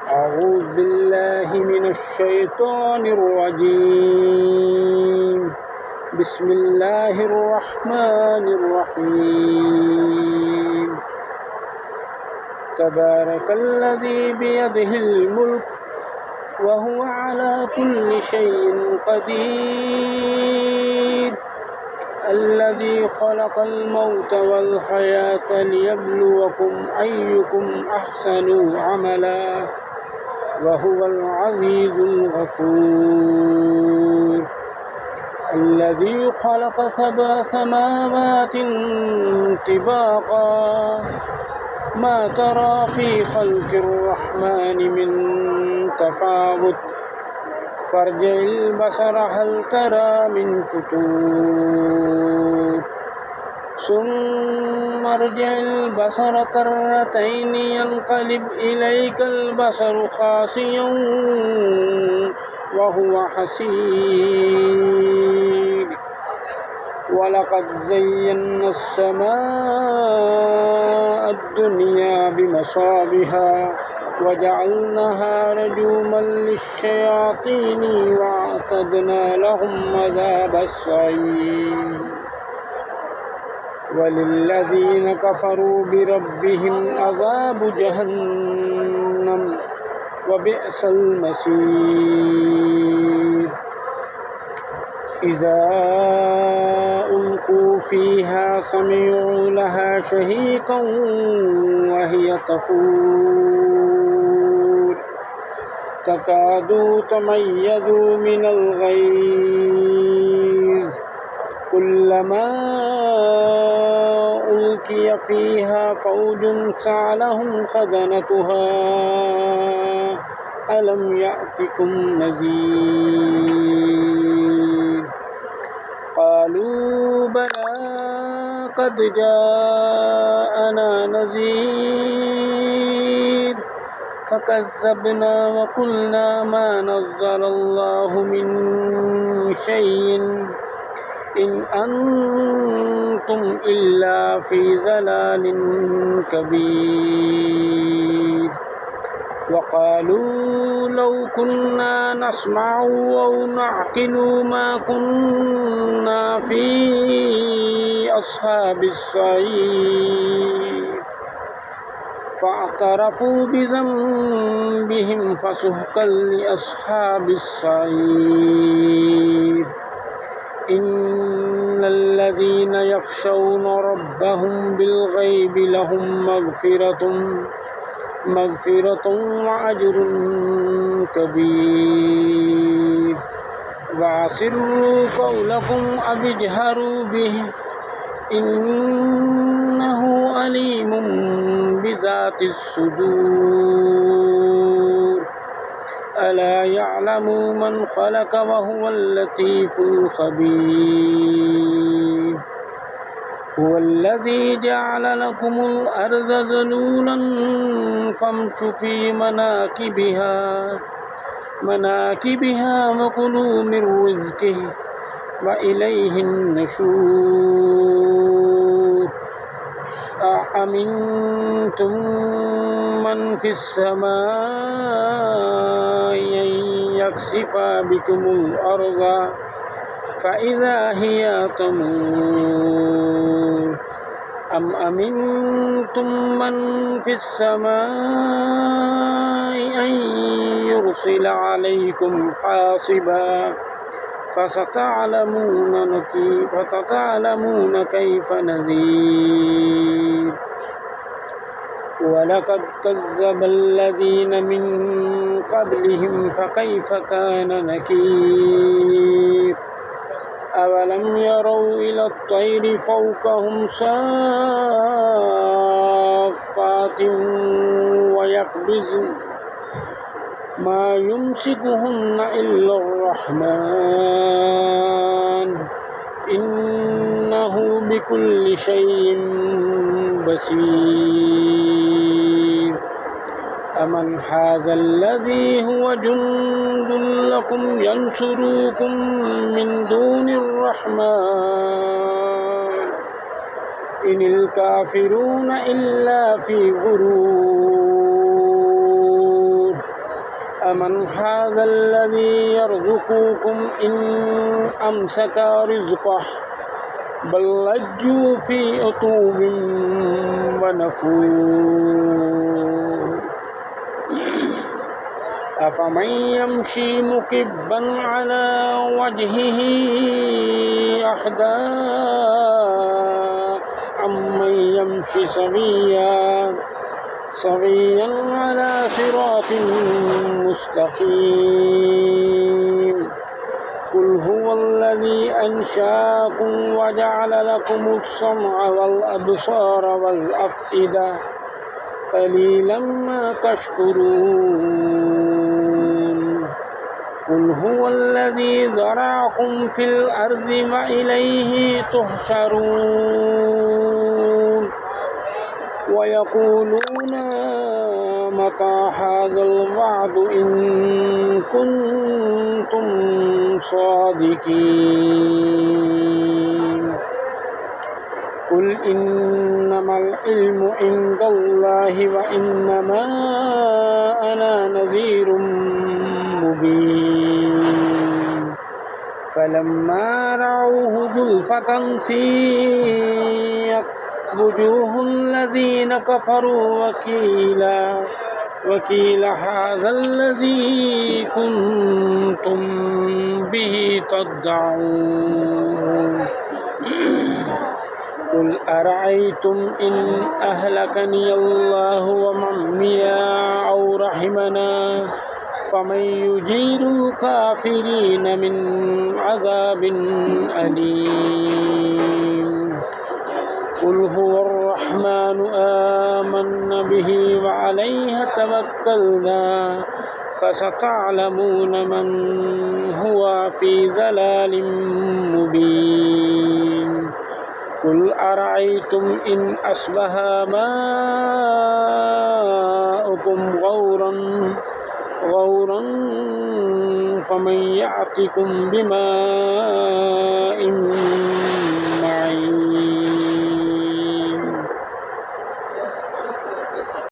أعوذ بالله من الشيطان الرجيم. بسم الله الرحمن الرحيم. تبارك الذي بيده الملك وهو على كل شيء قدير. الذي خلق الموت والحياة ليبلوكم أيكم أحسن عملا وهو العزيز الغفور. الذي خلق 7 سماوات طباقا ما ترى في خلق الرحمن من تفاوت فارجع البصر هل ترى من فتور ثم ارجع البصر كرتين ينقلب إليك البصر خاسئا وهو حسير. ولقد زينا السماء الدنيا بمصابيح وجعلناها رجوما للشياطين وأعتدنا لهم عذاب السعير. وللذين كفروا بربهم عذاب جهنم وبئس المصير. إذا ألقوا فيها سمعوا لها شهيقا وهي تفور تكاد تميز من الغيظ كلما ألقي فيها فوج سألهم خزنتها ألم يأتكم نذير. قالوا بلى قد جاءنا نذير فكذبنا وقلنا ما نزل الله من شيء إن أنتم إلا في ضلال كبير. وقالوا لو كنا نسمع أو نعقل ما كنا في أصحاب السعير فاعترفوا بذنبهم فسحقا لأصحاب السعير. إن الذين يخشون ربهم بالغيب لهم مغفرة وأجر كبير. وأسروا قولكم أو اجهروا به إنه عليم بذات الصدور. ألا يعلم من خلق وهو اللطيف الخبير. هو الذي جعل لكم الأرض ذلولا فامشوا في مناكبها وكلوا من رزقه وإليه النشور. أأمنتم من في السماء أن يخسف بكم الأرض فإذا هي تمور أم أمنتم من في السماء أن يرسل عليكم حاصبا فستعلمون كيف نذير. ولقد كذب الذين من قبلهم فكيف كان نكير. أولم يروا إلى الطير فوقهم صافات ويقبضن ما يمسكهن إلا الرحمن إنه بكل شيء بصير. أمن هذا الذي هو جند لكم ينصركم من دون الرحمن إن الكافرون إلا في غرور. أمن هذا الذي يرزقكم إن أمسك رزقه بل لجوا في عتو ونفور أفمن يمشي مكبا على وجهه أهدى أمن يمشي سويا على صراط مستقيم قل هو الذي أنشأكم وجعل لكم السمع والأبصار والأفئدة قليلا ما تشكرون قل هو الذي ذرأكم في الأرض وإليه تحشرون ويقولون متى هذا الوعد إن كنتم صادقين قل إنما العلم عند الله وإنما أنا نذير مبين فلما رأوه زلفة سيئت وجوه الذين كفروا وكيل هذا الذي كنتم به تدعون قل أرأيتم إن أهلكني الله ومن معي أو رحمنا فمن يجير الكافرين من عذاب أليم قل هو الرحمن آمنا به وعليه توكلنا فستعلمون من هو في ضلال مبين قل أرأيتم إن أصبح ماؤكم غورا فمن يأتكم بماء